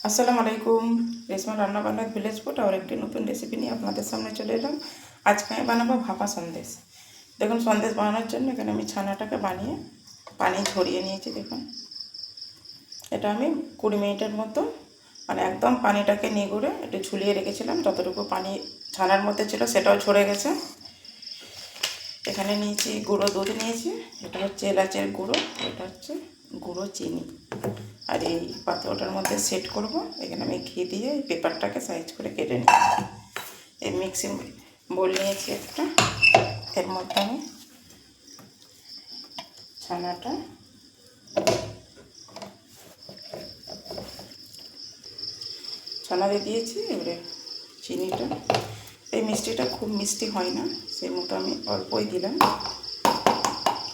আসসালামু আলাইকুম। রেশমা রান্নাবান্নার ভিলেজ ফুড আর একটি নতুন রেসিপি নিয়ে আপনাদের সামনে চলে এলাম। আজকে আমি বানাবো ভাপা সন্দেশ। দেখুন, সন্দেশ বানানোর জন্য এখানে আমি ছানাটাকে বানিয়ে পানি ঝরিয়ে নিয়েছি। দেখুন, এটা আমি 20 মিনিটের মতো একদম পানিটাকে নিগুড়ে একটু ঝুলিয়ে রেখেছিলাম। যতটুকু পানি ছানার মধ্যে ছিল সেটাও ঝরে গেছে। এখানে নিয়েছি গুঁড়ো দুধ নিয়েছি, এটা হচ্ছে এলাচের গুঁড়ো, এটা হচ্ছে গুঁড়ো চিনি। আর এই পাত্রটার মধ্যে সেট করব। এখানে আমি ঘি দিয়ে এই পেপারটাকে সাইজ করে কেটে নিয়েছি। এই মিক্সিং বোল নিয়েছি একটা, এর মধ্যে আমি ছানাটা ছানা দিয়ে দিয়েছি। এবারে চিনিটা, এই মিষ্টিটা খুব মিষ্টি হয় না, সেই মতো আমি অল্পই দিলাম।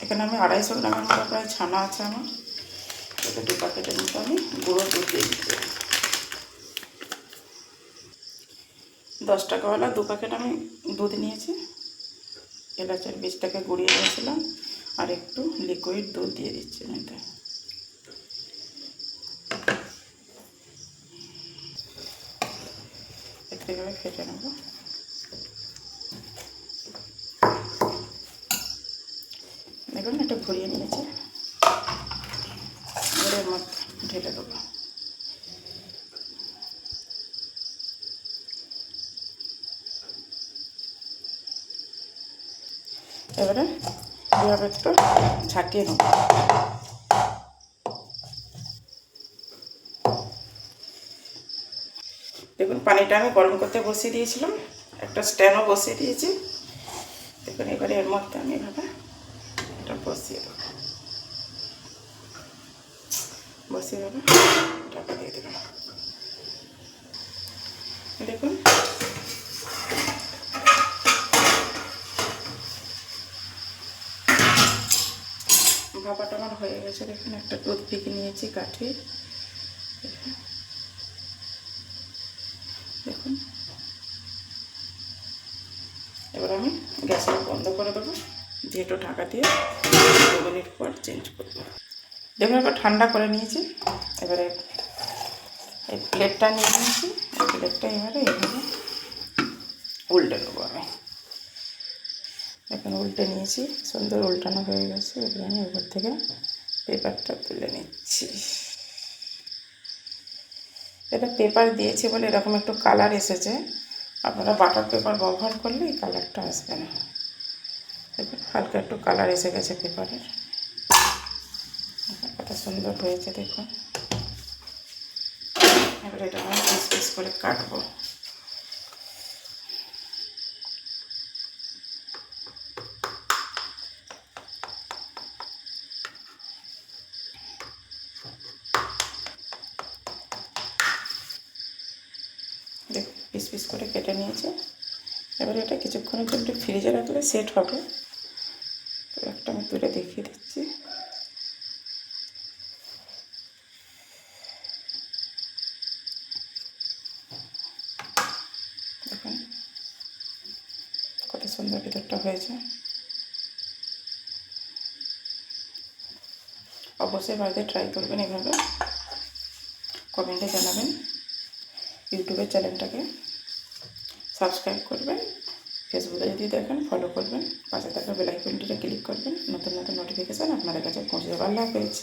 এখানে আমি 250 গ্রামের মতো প্রায় ছানা আছে আমার। এটা 2 প্যাকেটের মতো আমি গুঁড়ো দুধ দিয়ে দিচ্ছি। 10 টাকাওয়ালা 2 প্যাকেট আমি দুধ নিয়েছি। এলাচের বীজটাকে গুঁড়িয়ে নিয়েছিলাম, আর একটু লিকুইড দুধ দিয়ে দিচ্ছি মধ্যে। একটু এভাবে ফেটে নেব। দেখুন, এটা ঘুরিয়ে নিয়েছি, এর মধ্যে ঢেলে দেবো। এবারে এভাবে একটু ঝাঁকিয়ে নেব। দেখুন, পানিটা আমি গরম করতে বসিয়ে দিয়েছিলাম, একটা স্ট্যান্ডও বসিয়ে দিয়েছি। দেখুন, এবারে এর মধ্যে আমি এভাবে এটা বসিয়ে দেবো, বসিয়ে দেবো, ঢাকা দিয়ে দেবো। দেখুন, ভাপাটা আমার হয়ে গেছে। দেখুন, একটা টুথপিক নিয়েছি কাঠি। দেখুন, এবার আমি গ্যাসটা বন্ধ করে দেবো, দিয়ে একটু ঢাকা দিয়ে 2 মিনিট পর চেঞ্জ করবো। দেখুন, এবার ঠান্ডা করে নিয়েছি। এবারে এই প্লেটটা নিয়ে নিয়েছি, এই প্লেটটা এবারে এইভাবে উল্টে নেবো আমি। এখন উল্টে নিয়েছি, সুন্দর উল্টানো হয়ে গেছে। এবার আমি উপর থেকে পেপারটা তুলে নিচ্ছি। এটা পেপার দিয়েছি বলে এরকম একটু কালার এসেছে। আপনারা বাটার পেপার ব্যবহার করলে এই কালারটা আসবে না। দেখুন, হালকা একটু কালার এসে গেছে পেপারের। কত সুন্দর হয়েছে দেখুন। এবার এটা আমি পিস পিস করে কাটবো। দেখুন, পিস পিস করে কেটে নিয়েছে। এবার এটা কিছুক্ষণের জন্য ফ্রিজে রাখলে সেট হবে। তো একটা আমি তুলে দেখিয়ে দিচ্ছি। দেখুন, কত সুন্দর ভিতরটা হয়েছে। অবশ্যই বাড়িতে ট্রাই করবেন এভাবে, কমেন্টে জানাবেন। ইউটিউবের চ্যানেলটাকে সাবস্ক্রাইব করবেন, ফেসবুকে যদি দেখেন ফলো করবেন, পাশে থাকা বেল আইকনটিতে ক্লিক করবেন, নতুন নতুন নোটিফিকেশান আপনাদের কাছে পৌঁছে যাবে। আল্লাহ হাফেজ।